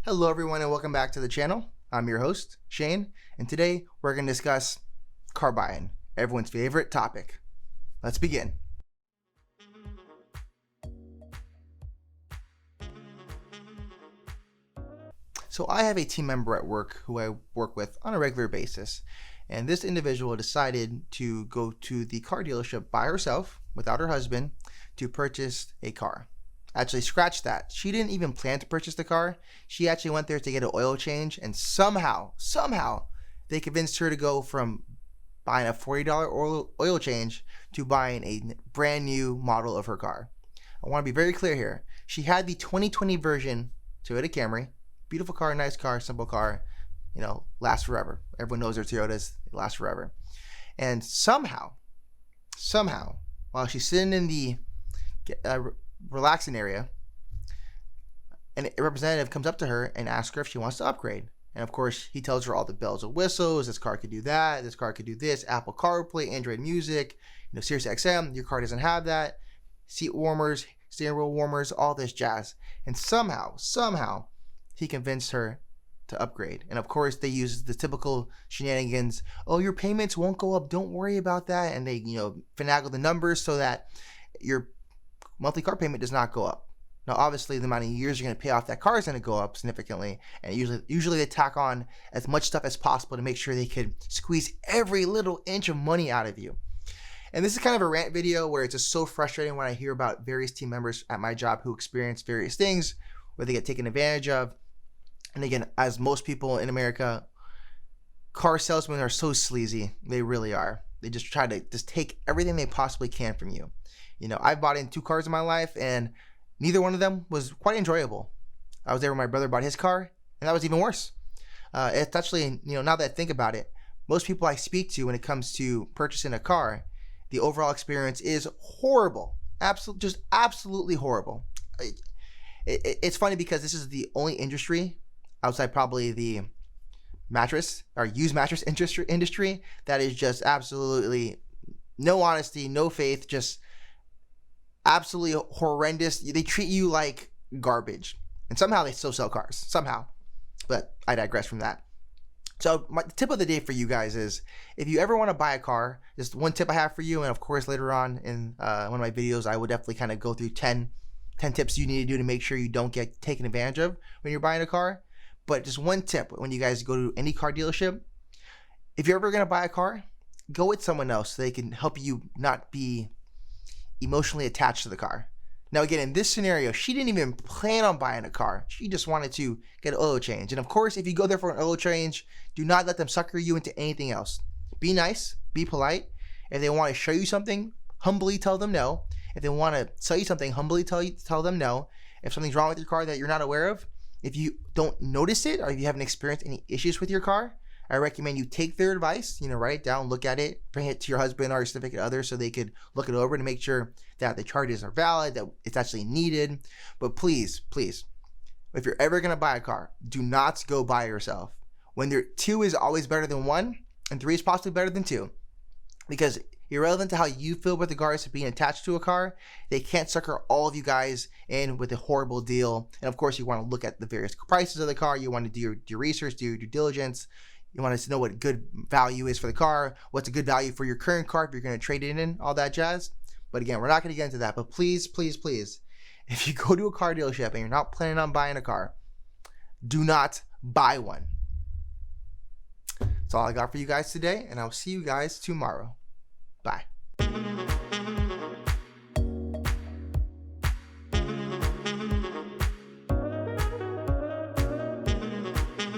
Hello everyone and welcome back to the channel. I'm your host, Shane, and today we're going to discuss car buying, everyone's favorite topic. Let's begin. So I have a team member at work who I work with on a regular basis, and this individual decided to go to the car dealership by herself without her husband to purchase a car. Actually, scratch that. She didn't even plan to purchase the car. She actually went there to get an oil change, and somehow they convinced her to go from buying a $40 oil change to buying a brand new model of her car. I want to be very clear here. She had the 2020 version Toyota Camry. Beautiful car, nice car, simple car, lasts forever. Everyone knows their Toyotas, they last forever. And somehow, while she's sitting in the relaxing area, and a representative comes up to her and asks her if she wants to upgrade. And of course, he tells her all the bells and whistles. This car could do that. This car could do this. Apple CarPlay, Android Music, Sirius XM. Your car doesn't have that. Seat warmers, steering wheel warmers, all this jazz. And somehow, he convinced her to upgrade. And of course, they use the typical shenanigans. Oh, your payments won't go up. Don't worry about that. And they, finagle the numbers so that your monthly car payment does not go up. Now, obviously, the amount of years you're going to pay off that car is going to go up significantly. And usually they tack on as much stuff as possible to make sure they could squeeze every little inch of money out of you. And this is kind of a rant video where it's just so frustrating when I hear about various team members at my job who experience various things where they get taken advantage of. And again, as most people in America, car salesmen are so sleazy. They really are. They just try to take everything they possibly can from you. I've bought in 2 cars in my life, and neither one of them was quite enjoyable. I was there when my brother bought his car, and that was even worse. It's actually, now that I think about it, most people I speak to when it comes to purchasing a car, the overall experience is horrible. Absolutely horrible. It's funny because this is the only industry outside probably the mattress or used mattress industry that is just absolutely no honesty, no faith, just absolutely horrendous. They treat you like garbage, and somehow they still sell cars somehow, but I digress from that. So my tip of the day for you guys is, if you ever want to buy a car, just one tip I have for you, and of course later on in one of my videos I will definitely kind of go through 10 tips you need to do to make sure you don't get taken advantage of when you're buying a car. But just one tip when you guys go to any car dealership: if you're ever going to buy a car, go with someone else so they can help you not be emotionally attached to the car. Now again, in this scenario, she didn't even plan on buying a car. She just wanted to get an oil change. And of course, if you go there for an oil change, do not let them sucker you into anything else. Be nice, be polite. If they want to show you something, humbly tell them no. If they want to sell you something, humbly tell them no. If something's wrong with your car that you're not aware of, if you don't notice it, or if you haven't experienced any issues with your car, I recommend you take their advice, write it down, look at it, bring it to your husband or your significant other so they could look it over to make sure that the charges are valid, that it's actually needed. But please, if you're ever going to buy a car, do not go by yourself. When 2 is always better than 1, and 3 is possibly better than 2. Because irrelevant to how you feel with regards to being attached to a car, they can't sucker all of you guys in with a horrible deal. And of course, you want to look at the various prices of the car. You want to do your research, do your due diligence. You want to know what good value is for the car, what's a good value for your current car if you're going to trade it in, all that jazz. But again, we're not going to get into that. But please, if you go to a car dealership and you're not planning on buying a car, do not buy one. That's all I got for you guys today, and I'll see you guys tomorrow. Bye.